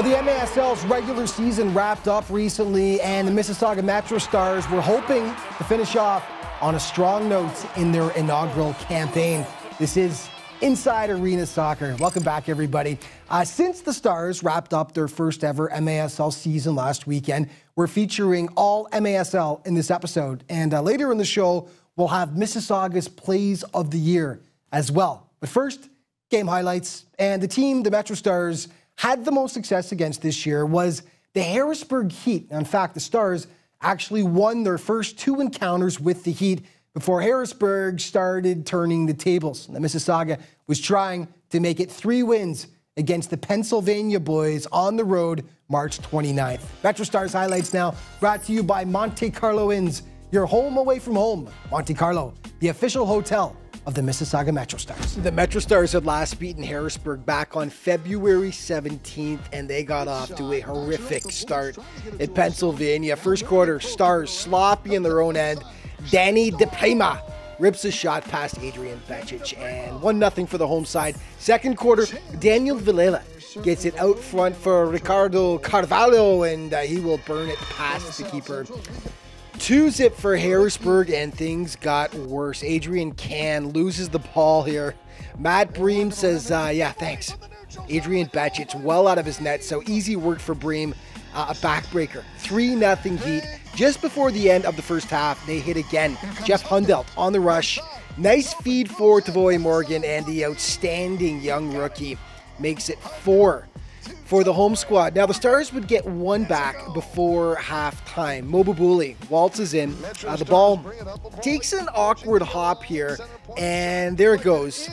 Well, the MASL's regular season wrapped up recently, and the Mississauga Metro Stars were hoping to finish off on a strong note in their inaugural campaign. This is Inside Arena Soccer. Welcome back, everybody. Since the Stars wrapped up their first ever MASL season last weekend, we're featuring all MASL in this episode. And later in the show, we'll have Mississauga's Plays of the Year as well. But first, game highlights. And the team, the Metro Stars, had the most success against this year was the Harrisburg Heat. In fact, the Stars actually won their first two encounters with the Heat before Harrisburg started turning the tables. The Mississauga was trying to make it 3 wins against the Pennsylvania boys on the road March 29th. Metro Stars highlights now brought to you by Monte Carlo Inns, your home away from home. Monte Carlo, the official hotel of the Mississauga Metro Stars. The Metro Stars had last beaten Harrisburg back on February 17th, and they got off to a horrific start in Pennsylvania. First quarter, Stars sloppy in their own end. Danny DePrima rips a shot past Adrian Becic, and 1-0 for the home side. Second quarter, Daniel Villela gets it out front for Ricardo Carvalho, and he will burn it past the keeper. 2-0 for Harrisburg, and things got worse. Adrian Can loses the ball here. Matt Bream says, yeah, thanks. Adrian Becic well out of his net, so easy work for Bream. A backbreaker. 3-0 Heat. Just before the end of the first half, they hit again. Jeff Hundelt on the rush. Nice feed for Tavoy Morgan, and the outstanding young rookie makes it 4 for the home squad. Now, the Stars would get one back before halftime. Mobubuli waltzes in. The ball takes an awkward hop here, and there it goes.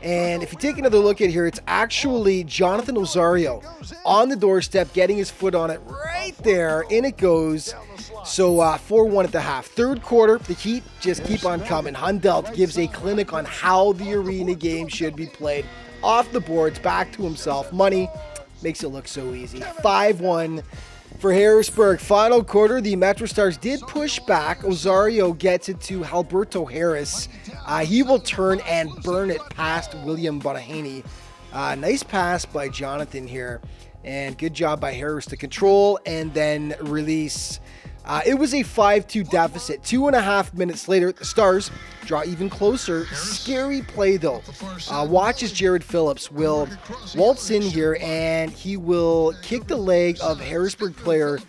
And if you take another look at here, it's actually Jonathan Osario on the doorstep, getting his foot on it right there. In it goes. So 4-1 at the half. Third quarter, the Heat just keep on coming. Hundelt gives a clinic on how the arena game should be played. Off the boards, back to himself. Money makes it look so easy. 5-1 for Harrisburg. Final quarter, the Metro Stars did push back. Osario gets it to Alberto Harris. He will turn and burn it past William Bonahaney. Nice pass by Jonathan here. And good job by Harris to control and then release. It was a 5-2 deficit. 2.5 minutes later, the Stars draw even closer. Scary play, though. Watch as Jared Phillips will waltz in here, and he will kick the leg of Harrisburg player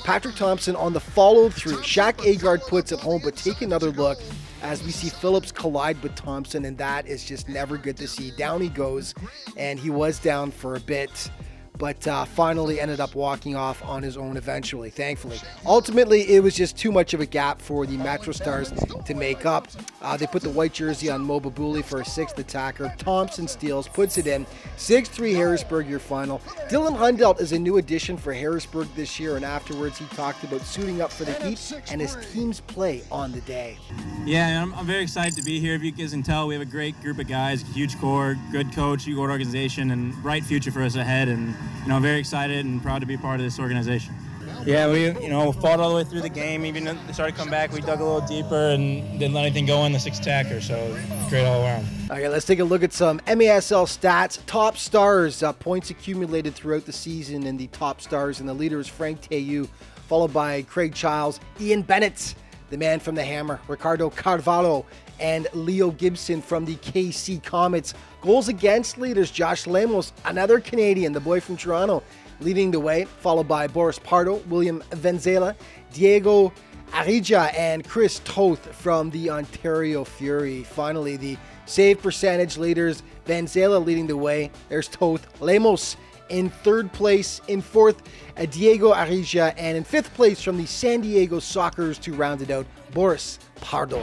Patrick Thompson on the follow-through. Shaq Agard puts it home, but take another look as we see Phillips collide with Thompson, and that is just never good to see. Down he goes, and he was down for a bit, but finally ended up walking off on his own eventually, thankfully. Ultimately, it was just too much of a gap for the Metro Stars to make up. They put the white jersey on Mobubuli for a 6th attacker. Thompson steals, puts it in. 6-3 Harrisburg, your final. Dylan Hundelt is a new addition for Harrisburg this year, and afterwards he talked about suiting up for the Heat and his team's play on the day. Yeah, I'm very excited to be here. If you guys can tell, we have a great group of guys, huge core, good coach, good organization, and bright future for us ahead. And I'm very excited and proud to be part of this organization. Yeah, we fought all the way through the game. Even though they started to come back, we dug a little deeper and didn't let anything go in the 6th attacker. So great all around. Okay, let's take a look at some MASL stats. Top Stars, points accumulated throughout the season, and the top stars and the leader is Frank Teyu, followed by Craig Childs, Ian Bennett, the man from the Hammer, Ricardo Carvalho, and Leo Gibson from the KC Comets. Goals against leaders, Josh Lemos, another Canadian, the boy from Toronto, leading the way, followed by Boris Pardo, William Venzela, Diego Arija, and Chris Toth from the Ontario Fury. Finally, the save percentage leaders, Venzela leading the way. There's Toth, Lemos in 3rd place, in 4th, Diego Arija, and in 5th place from the San Diego Sockers to round it out, Boris Pardo.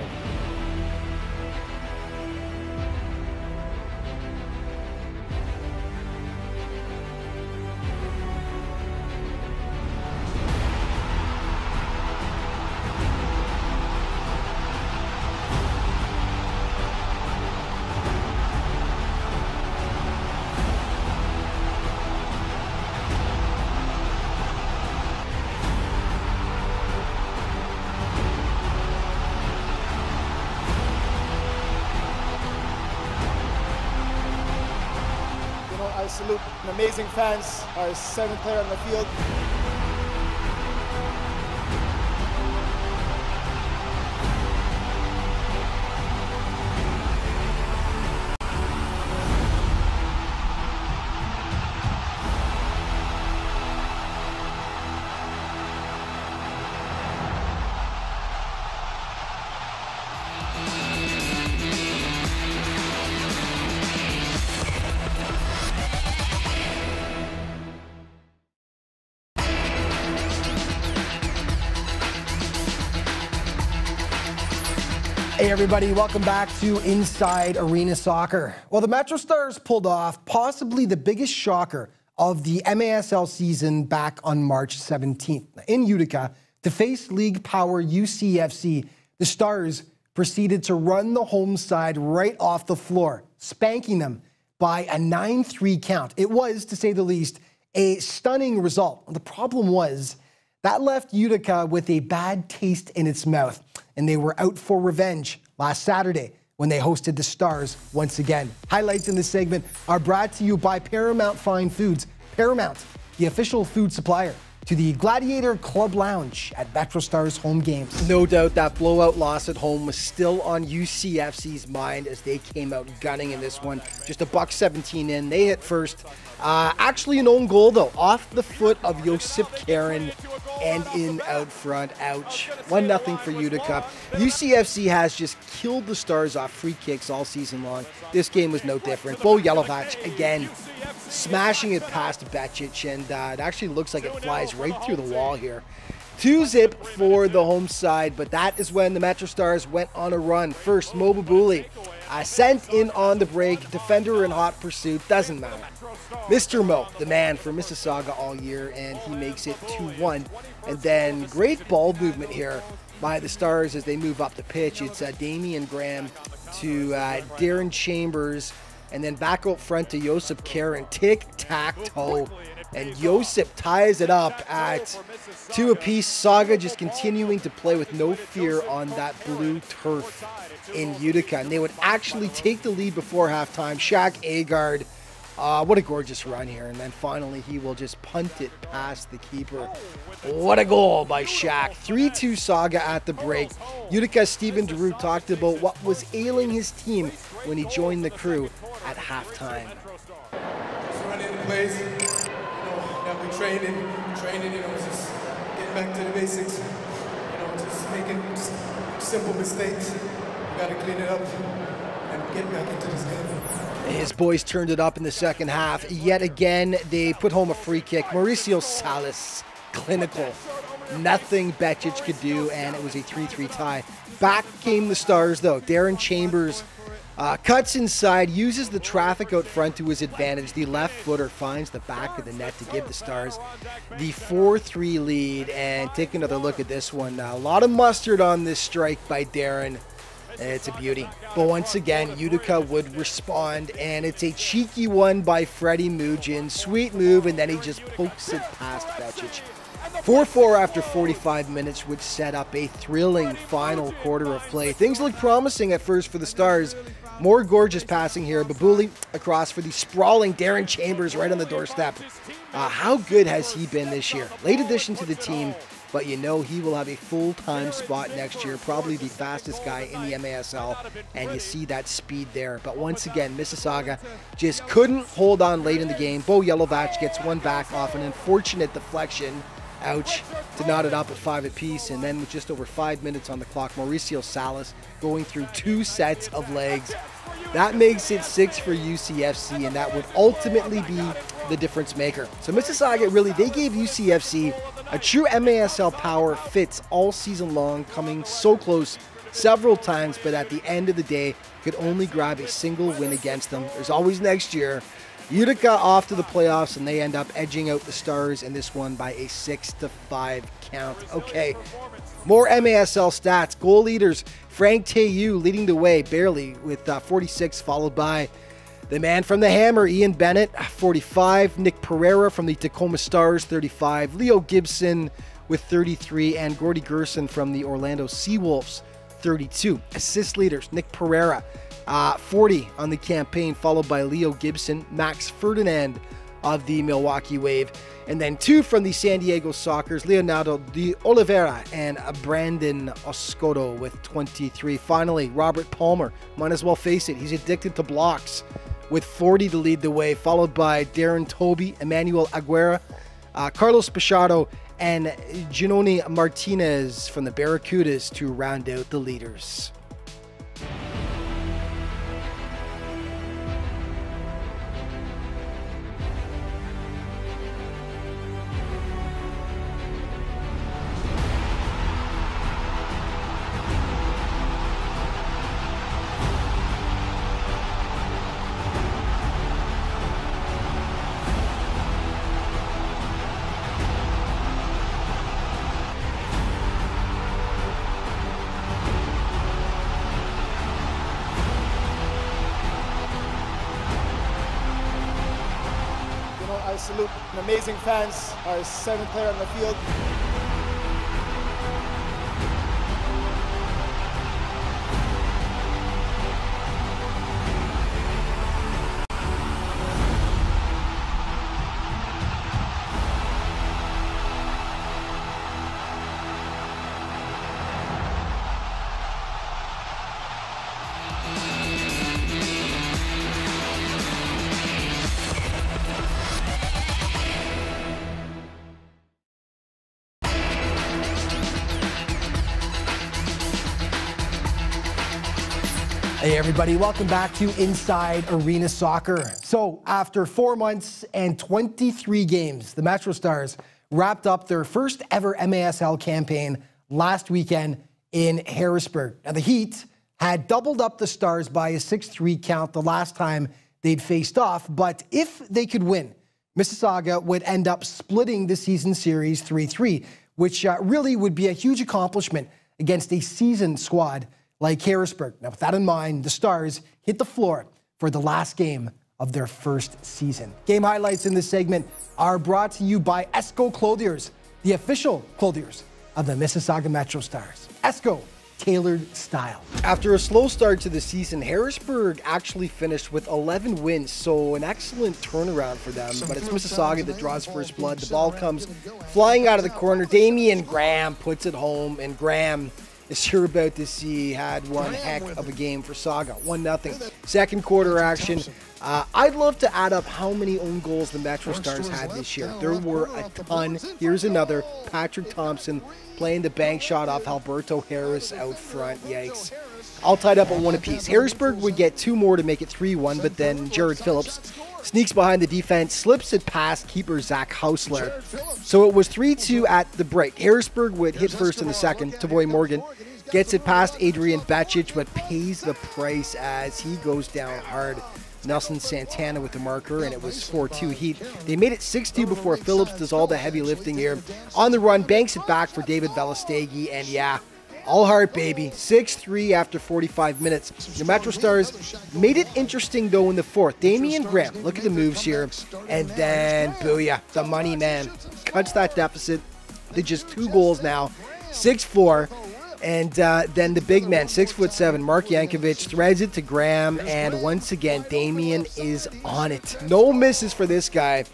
salute amazing fans, our seventh player on the field. Hey everybody, welcome back to Inside Arena Soccer. Well, the Metro Stars pulled off possibly the biggest shocker of the MASL season back on March 17th. In Utica, to face league power UCFC, the Stars proceeded to run the home side right off the floor, spanking them by a 9-3 count. It was, to say the least, a stunning result. The problem was that left Utica with a bad taste in its mouth, and they were out for revenge last Saturday when they hosted the Stars once again. Highlights in this segment are brought to you by Paramount Fine Foods. Paramount, the official food supplier to the Gladiator Club Lounge at Metro Stars home games. No doubt that blowout loss at home was still on UCFC's mind as they came out gunning in this one. Just $1.17 in, they hit first. Actually an own goal though, off the foot of Josip Karen and in out front. Ouch. 1-0 for Utica. UCFC has just killed the Stars off free kicks all season long. This game was no different. Bo Jelovac again smashing it past Becic, and it actually looks like it flies right through the wall here. 2-0 for the home side, but that is when the Metro Stars went on a run. First, Mo Babuli sent in on the break, defender in hot pursuit, doesn't matter. Mr. Mo, the man for Mississauga all year, and he makes it 2-1. And then great ball movement here by the Stars as they move up the pitch. It's Damian Graham to Darren Chambers, and then back out front to Josip Karen. Tic-tac-toe. And Josip ties it up at 2 apiece. Saga just continuing to play with no fear on that blue turf in Utica. And they would actually take the lead before halftime. Shaq Agard, what a gorgeous run here. And then finally he will just punt it past the keeper. What a goal by Shaq. 3-2 Saga at the break. Utica's Stephen Deroux talked about what was ailing his team when he joined the crew at halftime. Just running the plays, that we training, just getting back to the basics, just making just simple mistakes. We got to clean it up and get back into this game. His boys turned it up in the second half. Yet again, they put home a free kick. Mauricio Salas, clinical. Nothing Becic could do, and it was a 3-3 tie. Back came the Stars, though. Darren Chambers cuts inside, uses the traffic out front to his advantage. The left footer finds the back of the net to give the Stars the 4-3 lead. And take another look at this one. A lot of mustard on this strike by Darren. It's a beauty. But once again, Utica would respond, and it's a cheeky one by Freddie Mugin. Sweet move, and then he just pokes it past Becic. 4-4 after 45 minutes, which set up a thrilling final quarter of play. Things look promising at first for the Stars. More gorgeous passing here. Babuli across for the sprawling Darren Chambers right on the doorstep. How good has he been this year? Late addition to the team, but you know he will have a full-time spot next year. Probably the fastest guy in the MASL, and you see that speed there. But once again, Mississauga just couldn't hold on late in the game. Bo Jelovac gets one back off an unfortunate deflection. Ouch, to knot it up at 5 apiece. And then with just over 5 minutes on the clock, Mauricio Salas going through 2 sets of legs. That makes it 6 for UCFC, and that would ultimately be the difference maker. So Mississauga, really, they gave UCFC a true MASL power fits all season long, coming so close several times, but at the end of the day, could only grab a single win against them. There's always next year. Utica off to the playoffs, and they end up edging out the Stars in this one by a 6-5 count. Okay, more MASL stats. Goal leaders, Frank Teyu leading the way barely with 46, followed by the man from the Hammer, Ian Bennett, 45. Nick Pereira from the Tacoma Stars, 35. Leo Gibson with 33, and Gordy Gerson from the Orlando Seawolves, 32. Assist leaders, Nick Pereira, 40 on the campaign, followed by Leo Gibson, Max Ferdinand of the Milwaukee Wave, and then 2 from the San Diego Sockers, Leonardo de Oliveira and Brandon Oscoto with 23. Finally, Robert Palmer, might as well face it, he's addicted to blocks with 40 to lead the way, followed by Darren Toby, Emmanuel Aguera, Carlos Pichardo, and Giannoni Martinez from the Barracudas to round out the leaders. I salute an amazing fans, our 7th player on the field. Hey everybody, welcome back to Inside Arena Soccer. So after 4 months and 23 games, the Metro Stars wrapped up their first ever MASL campaign last weekend in Harrisburg. Now the Heat had doubled up the Stars by a 6-3 count the last time they'd faced off, but if they could win, Mississauga would end up splitting the season series 3-3, which really would be a huge accomplishment against a seasoned squad like Harrisburg. Now, with that in mind, the Stars hit the floor for the last game of their first season. Game highlights in this segment are brought to you by Esco Clothiers, the official clothiers of the Mississauga Metro Stars. Esco, tailored style. After a slow start to the season, Harrisburg actually finished with 11 wins, so an excellent turnaround for them. But it's Mississauga that draws first blood. The ball comes flying out of the corner. Damian Graham puts it home, and Graham is you're about to see had one heck of a game for Saga. 1-0. Second quarter action. I'd love to add up how many own goals the Metro Stars had this year. There were a ton. Here's another. Patrick Thompson playing the bank shot off Alberto Harris out front. Yikes. All tied up at 1 apiece. Harrisburg would get 2 more to make it 3-1, but then Jared Phillips sneaks behind the defense, slips it past keeper Zach Hausler. So it was 3-2 at the break. Harrisburg would hit first in the second. Tavoy Morgan gets it past Adrian Bacic, but pays the price as he goes down hard. Nelson Santana with the marker, and it was 4-2 Heat. They made it 6-2 before Phillips does all the heavy lifting here. On the run, banks it back for David Velastegi, and yeah, all heart, baby. 6-3 after 45 minutes. The Metro Stars made it interesting, though, in the fourth. Damian Graham, look at the moves here. And then, booyah, the money man cuts that deficit to just 2 goals now. 6-4. And then the big man, 6'7", Mark Yankovic, threads it to Graham. And once again, Damian is on it. No misses for this guy.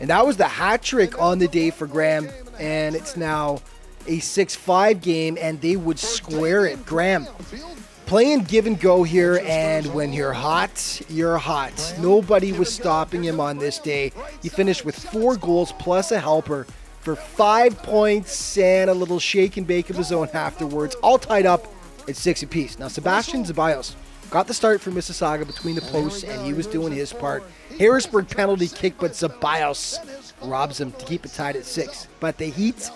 And that was the hat trick on the day for Graham. And it's now a 6-5 game, and they would square it. Graham playing give and go here, and when you're hot, you're hot. Nobody was stopping him on this day. He finished with 4 goals plus a helper for 5 points and a little shake and bake of his own afterwards. All tied up at 6 apiece. Now, Sebastian Zeballos got the start for Mississauga between the posts, and he was doing his part. Harrisburg penalty kick, but Zeballos robs him to keep it tied at 6. But the Heat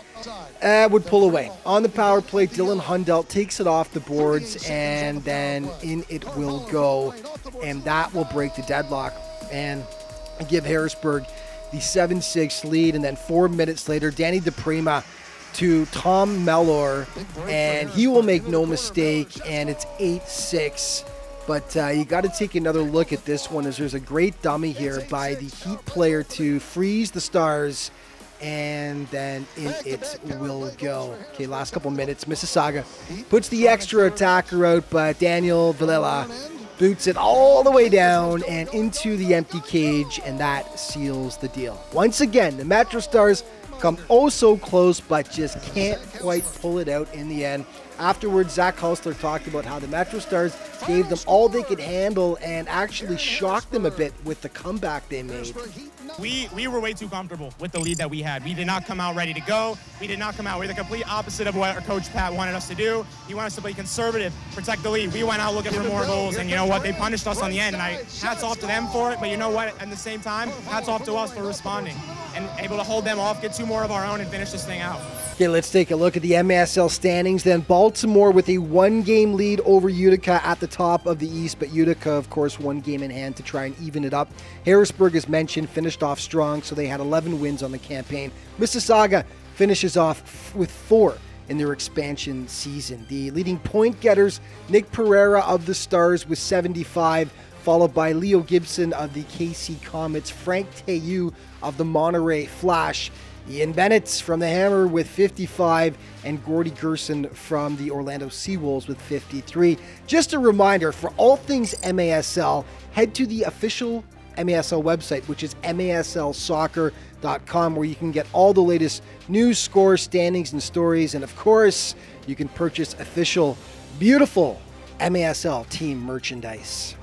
would pull away. On the power play, Dylan Hundelt takes it off the boards, and then in it will go. And that will break the deadlock and give Harrisburg the 7-6 lead. And then 4 minutes later, Danny DePrima to Tom Mellor, and he will make no mistake, and it's 8-6. But you got to take another look at this one, as there's a great dummy here by the Heat player to freeze the Stars, and then in it will go. Okay, last couple minutes, Mississauga puts the extra attacker out, but Daniel Villela boots it all the way down and into the empty cage, and that seals the deal. Once again, the Metro Stars come oh so close, but just can't quite pull it out in the end. Afterwards, Zach Hulsler talked about how the Metro Stars gave them all they could handle and actually shocked them a bit with the comeback they made. We were way too comfortable with the lead that we had. We did not come out ready to go. We did not come out. We're the complete opposite of what our coach Pat wanted us to do. He wanted us to play conservative, protect the lead. We went out looking for more goals, and you know what? They punished us on the end, and hats off to them for it. But you know what? At the same time, hats off to us for responding and able to hold them off, get 2 more of our own, and finish this thing out. Okay, let's take a look at the MASL standings. Then Baltimore with a 1-game lead over Utica at the top of the East, but Utica, of course, 1 game in hand to try and even it up. Harrisburg, as mentioned, finished off strong, so they had 11 wins on the campaign. Mississauga finishes off with 4 in their expansion season. The leading point getters, Nick Pereira of the Stars with 75, followed by Leo Gibson of the KC Comets, Frank Teyu of the Monterey Flash, Ian Bennett from the Hammer with 55, and Gordy Gerson from the Orlando Seawolves with 53. Just a reminder, for all things MASL, head to the official MASL website, which is maslsoccer.com, where you can get all the latest news, scores, standings, and stories. And of course, you can purchase official, beautiful MASL team merchandise.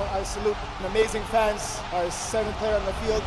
I salute an amazing fans, our 7th player on the field.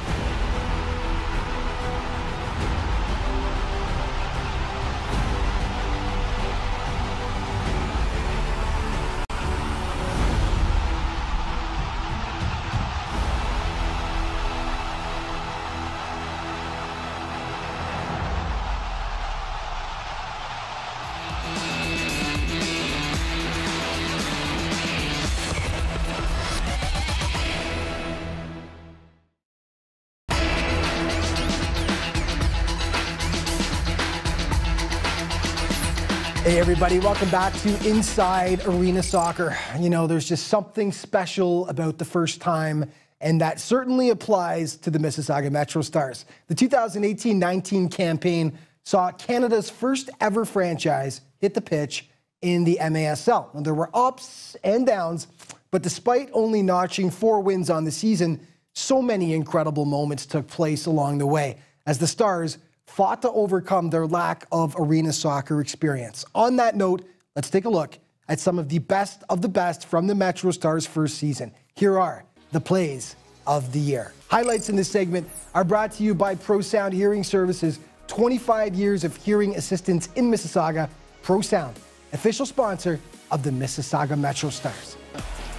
Hey everybody, welcome back to Inside Arena Soccer. You know, there's just something special about the first time, and that certainly applies to the Mississauga Metro Stars. The 2018-19 campaign saw Canada's first ever franchise hit the pitch in the MASL. Now, there were ups and downs, but despite only notching 4 wins on the season, so many incredible moments took place along the way as the Stars fought to overcome their lack of arena soccer experience. On that note, let's take a look at some of the best from the Metro Stars' first season. Here are the plays of the year. Highlights in this segment are brought to you by ProSound Hearing Services, 25 years of hearing assistance in Mississauga. ProSound, official sponsor of the Mississauga Metro Stars.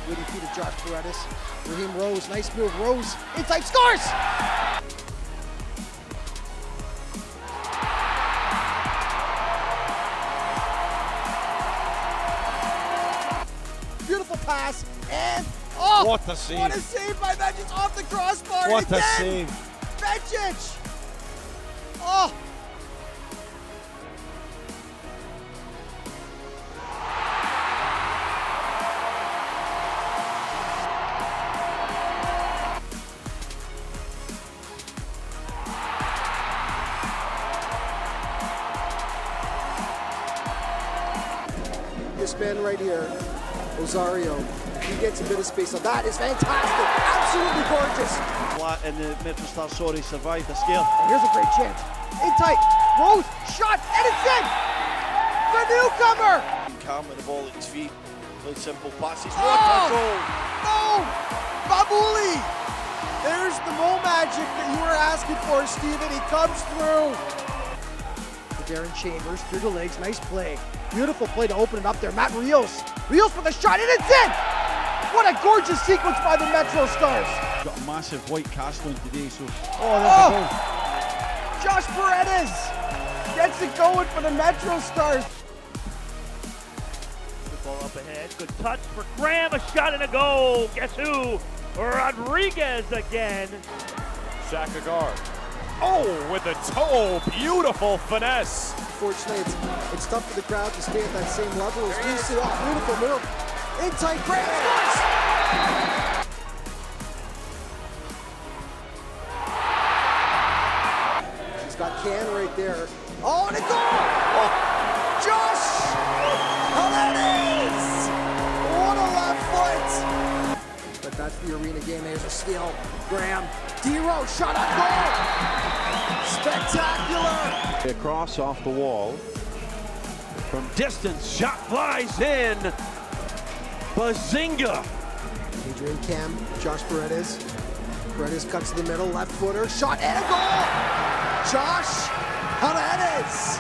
Waiting feet of Josh Paredes. Raheem Rose, nice move, Rose, inside, scores! Beautiful pass, and oh, what a save! What a save by Vegic off the crossbar! What again. A save! Vegic! Oh! This man right here, Rosario, he gets a bit of space. So that is fantastic. Absolutely gorgeous. Flat and the Metro Stars, sorry, survived the scale. Here's a great chance. In tight. Rose, shot, and it's in. The newcomer. Calm with the ball at his feet. Really simple passes. Oh, what a goal. No. Babuli. There's the Mo magic that you were asking for, Steven. He comes through. Darren Chambers through the legs. Nice play. Beautiful play to open it up there. Matt Rios. Rios with a shot, and it's in! What a gorgeous sequence by the Metro Stars. Got a massive white cast on today, so... Oh, there's a goal. Josh Paredes. gets it going for the Metro Stars. The ball up ahead. Good touch for Graham. A shot and a goal. Guess who? Rodriguez again. Shaka guard. Oh, with the toe. Beautiful finesse. Unfortunately, it's tough for the crowd to stay at that same level as we see. Oh, beautiful move. In tight, Graham scores! He's got Can right there. Oh, and a goal! Oh. Josh! How that is! What a left foot! But that's the arena game. There's a steal. Graham. D-Row, shot on goal! Spectacular! Across off the wall. From distance, shot flies in. Bazinga! Adrian Cam, Josh Paredes. Paredes cuts to the middle, left footer, shot and a goal! Josh Paredes!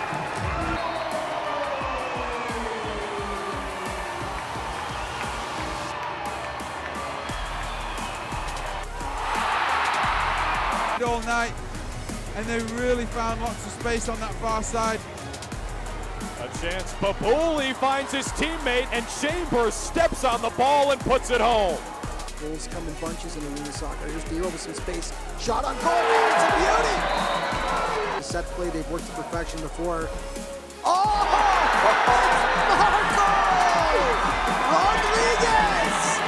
All night, and they really found lots of space on that far side. A chance. Babuli finds his teammate, and Chambers steps on the ball and puts it home. Goals come in bunches in arena soccer. Here's D'Lo with some space. Shot on goal, man, it's a beauty! The set play they've worked to perfection before. Oh! Marco! Rodriguez!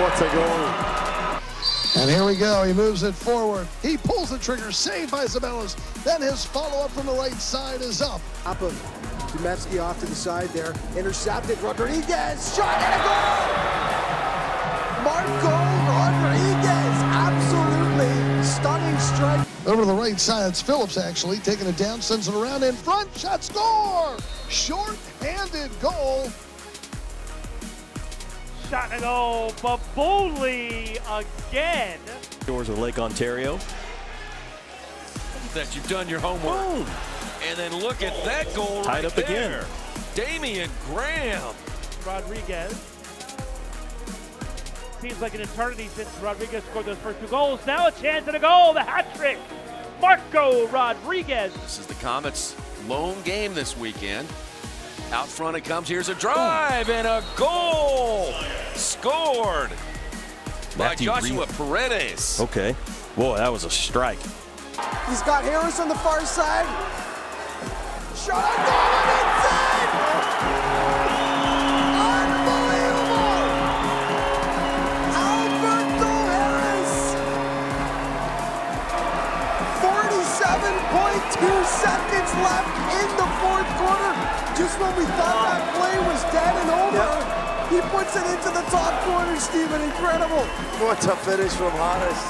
What a goal. And here we go, he moves it forward. He pulls the trigger, saved by Zabelis. Then his follow-up from the right side is up. Up him. Dumevsky off to the side there. Intercepted. Rodriguez. Shot and a goal! Marco Rodriguez. Absolutely stunning strike. Over to the right side, it's Phillips actually. Taking it down, sends it around in front. Shot, score! Short-handed goal. Shot and a goal. Babuli again. Doors of Lake Ontario. Look at that, you've done your homework. Boom. And then look at that goal right up there. Again. Damian Graham. Rodriguez. Seems like an eternity since Rodriguez scored those first two goals. Now a chance and a goal. The hat trick. Marco Rodriguez. This is the Comets' lone game this weekend. Out front it comes. Here's a drive and a goal. Scored by Joshua Paredes. Okay. Boy, that was a strike. He's got Harris on the far side. Shot on goal and it's in! Unbelievable! Alberto Harris! 47.2 seconds left in the fourth quarter. Just when we thought that play was dead and over, he puts it into the top corner, Steven. Incredible. What a finish from Harris.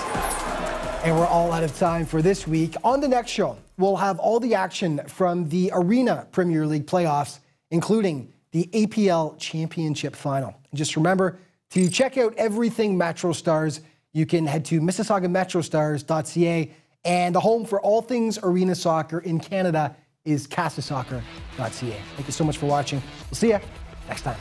And we're all out of time for this week. On the next show, we'll have all the action from the Arena Premier League playoffs, including the APL Championship Final. And just remember to check out everything Metro Stars. You can head to MississaugaMetroStars.ca, and the home for all things arena soccer in Canada is CasaSoccer.ca. Thank you so much for watching. We'll see you next time.